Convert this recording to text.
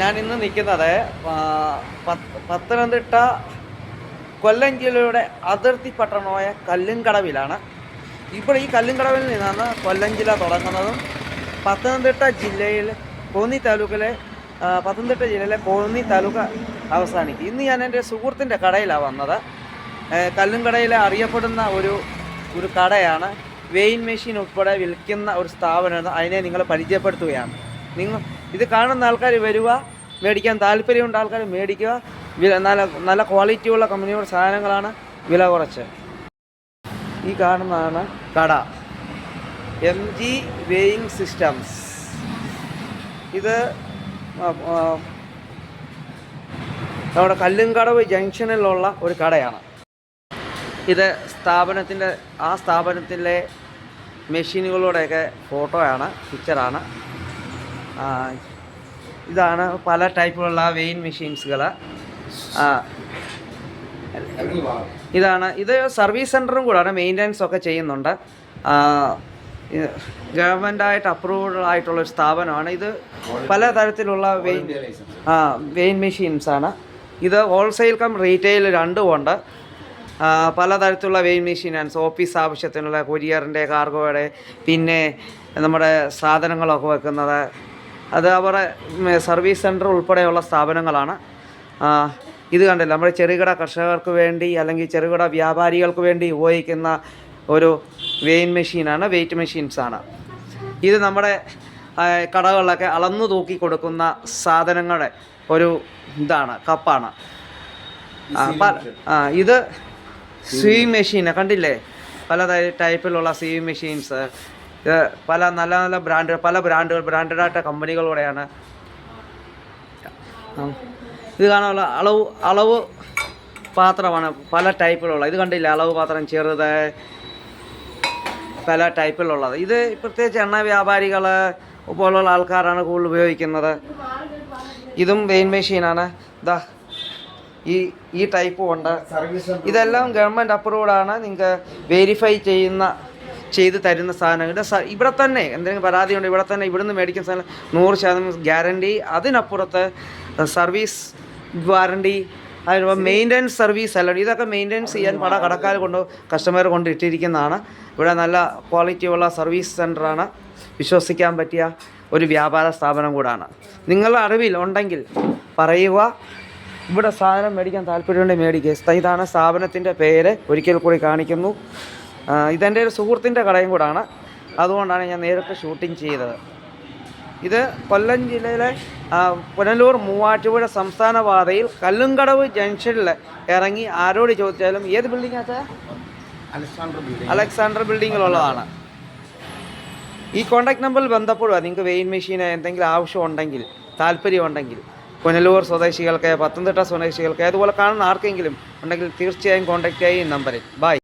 ഞാൻ ഇന്ന് നിൽക്കുന്നത് പത്തനംതിട്ട കൊല്ലം ജില്ലയുടെ അതിർത്തി പട്ടണമായ കല്ലുംകടവിലാണ്. ഇപ്പോൾ ഈ കല്ലുംകടവിൽ നിന്നാണ് കൊല്ലം ജില്ല തുടങ്ങുന്നതും പത്തനംതിട്ട ജില്ലയിൽ കോന്നി താലൂക്കിലെ പത്തനംതിട്ട ജില്ലയിലെ കോന്നി താലൂക്ക് അവസാനിക്കും. ഇന്ന് ഞാൻ എൻ്റെ സുഹൃത്തിൻ്റെ കടയിലാണ് വന്നത്. കല്ലുംകടയിലെ അറിയപ്പെടുന്ന ഒരു കടയാണ്. വെയിൻ മെഷീൻ ഉൾപ്പെടെ വിൽക്കുന്ന ഒരു സ്ഥാപനമാണ്. അതിനെ നിങ്ങൾ പരിചയപ്പെടുത്തുകയാണ്. നിങ്ങൾ ഇത് കാണുന്ന ആൾക്കാർ വരിക, മേടിക്കാൻ താല്പര്യമുണ്ട് ആൾക്കാർ മേടിക്കുക. നല്ല ക്വാളിറ്റിയുള്ള കമ്പനിയുടെ സാധനങ്ങളാണ്, വില കുറച്ച്. ഈ കാണുന്നതാണ് കട, MG വെയിങ് സിസ്റ്റംസ്. ഇത് നമ്മുടെ കല്ലുംകടവ് ജംഗ്ഷനിലുള്ള ഒരു കടയാണ്. ഇത് സ്ഥാപനത്തിലെ മെഷീനുകളുടെയൊക്കെ ഫോട്ടോയാണ്, പിക്ചറാണ്. ഇതാണ് പല ടൈപ്പിലുള്ള വെയിൻ മെഷീൻസുകൾ. ഇത് സർവീസ് സെൻ്ററും കൂടാണ്, മെയിൻ്റനൻസ് ഒക്കെ ചെയ്യുന്നുണ്ട്. ഗവൺമെൻറ്റായിട്ട് അപ്രൂവ്ഡ് ആയിട്ടുള്ളൊരു സ്ഥാപനമാണ്. ഇത് പലതരത്തിലുള്ള വെയിൻ മെഷീൻസാണ്. ഇത് ഹോൾസെയിൽ കം റീറ്റെയിൽ രണ്ടും ഉണ്ട്. പലതരത്തിലുള്ള വെയിൻ മെഷീനാണ്. ഓഫീസ് ആവശ്യത്തിനുള്ള കൊരിയറിൻ്റെ, കാർഗോയുടെ, പിന്നെ നമ്മുടെ സാധനങ്ങളൊക്കെ വെക്കുന്നത്. അത് അവരുടെ സർവീസ് സെൻറ്റർ ഉൾപ്പെടെയുള്ള സ്ഥാപനങ്ങളാണ്. ഇത് കണ്ടില്ല, നമ്മുടെ ചെറുകിട കർഷകർക്ക് വേണ്ടി അല്ലെങ്കിൽ ചെറുകിട വ്യാപാരികൾക്ക് വേണ്ടി ഉപയോഗിക്കുന്ന ഒരു വെയിൻ മെഷീനാണ്, വെയിറ്റ് മെഷീൻസാണ്. ഇത് നമ്മുടെ കടകളിലൊക്കെ അളന്നു തൂക്കി കൊടുക്കുന്ന സാധനങ്ങളുടെ ഒരു കപ്പാണ്. ഇത് സ്വീവിങ് മെഷീൻ കണ്ടില്ലേ, പല ടൈപ്പിലുള്ള സ്വീവിങ് മെഷീൻസ്. ഇത് പല നല്ല ബ്രാൻഡായിട്ട കമ്പനികളുടെയാണ്. ഇത് കാണാനുള്ള അളവ് പാത്രമാണ്, പല ടൈപ്പിലുള്ള. ഇത് കണ്ടില്ല, അളവ് പാത്രം, ചെറുത്, പല ടൈപ്പിലുള്ളത്. ഇത് പ്രത്യേകിച്ച് എണ്ണ വ്യാപാരികൾ പോലുള്ള ആൾക്കാരാണ് കൂടുതൽ ഉപയോഗിക്കുന്നത്. ഇതും വെയിൻ മെഷീനാണ്. ഈ ടൈപ്പും ഉണ്ട്. ഇതെല്ലാം ഗവൺമെൻറ് അപ്രൂവ്ഡാണ്. നിങ്ങൾക്ക് വെരിഫൈ ചെയ്ത് തരുന്ന സാധനം. ഇവിടെ തന്നെ എന്തെങ്കിലും പരാതിയുണ്ട്, ഇവിടെ തന്നെ ഇവിടുന്ന് മേടിക്കുന്ന സാധനം 100% ഗ്യാരണ്ടി. അതിനപ്പുറത്ത് സർവീസ് വാറണ്ടി, അതിന് മെയിൻ്റനൻസ് സർവീസ് അല്ല. ഇതൊക്കെ മെയിൻ്റനൻസ് ചെയ്യാൻ കടക്കാർ കസ്റ്റമർ കൊണ്ട് ഇട്ടിരിക്കുന്നതാണ്. ഇവിടെ നല്ല ക്വാളിറ്റിയുള്ള സർവീസ് സെൻ്ററാണ്. വിശ്വസിക്കാൻ പറ്റിയ ഒരു വ്യാപാര സ്ഥാപനം കൂടാണ്. നിങ്ങളുടെ അറിവിൽ ഉണ്ടെങ്കിൽ പറയുക. ഇവിടെ സാധനം മേടിക്കാൻ താല്പര്യമുണ്ടെങ്കിൽ മേടിക്കുക. ഇതാണ് സ്ഥാപനത്തിൻ്റെ പേര്, ഒരിക്കൽ കൂടി കാണിക്കുന്നു. ഇതെൻ്റെ ഒരു സുഹൃത്തിൻ്റെ കടയും കൂടാണ്, അതുകൊണ്ടാണ് ഞാൻ നേരിട്ട് ഷൂട്ടിംഗ് ചെയ്തത്. ഇത് കൊല്ലം ജില്ലയിലെ പുനലൂർ മൂവാറ്റുപുഴ സംസ്ഥാന പാതയിൽ കല്ലുംകടവ് ജംഗ്ഷനിൽ ഇറങ്ങി ആരോട് ചോദിച്ചാലും ഏത് ബിൽഡിംഗാച്ചാ? അലക്സാണ്ടർ ബിൽഡിങ്ങിലുള്ളതാണ്. ഈ കോൺടാക്ട് നമ്പറിൽ ബന്ധപ്പെടുക. നിങ്ങൾക്ക് വെയിൻ മെഷീൻ എന്തെങ്കിലും ആവശ്യമുണ്ടെങ്കിൽ, താല്പര്യമുണ്ടെങ്കിൽ, പുനലൂർ സ്വദേശികൾക്ക്, പത്തനംതിട്ട സ്വദേശികൾക്ക്, അതുപോലെ കാണുന്ന ആർക്കെങ്കിലും ഉണ്ടെങ്കിൽ തീർച്ചയായും കോൺടാക്റ്റ് ചെയ്യും ഈ നമ്പറിൽ. ബൈ.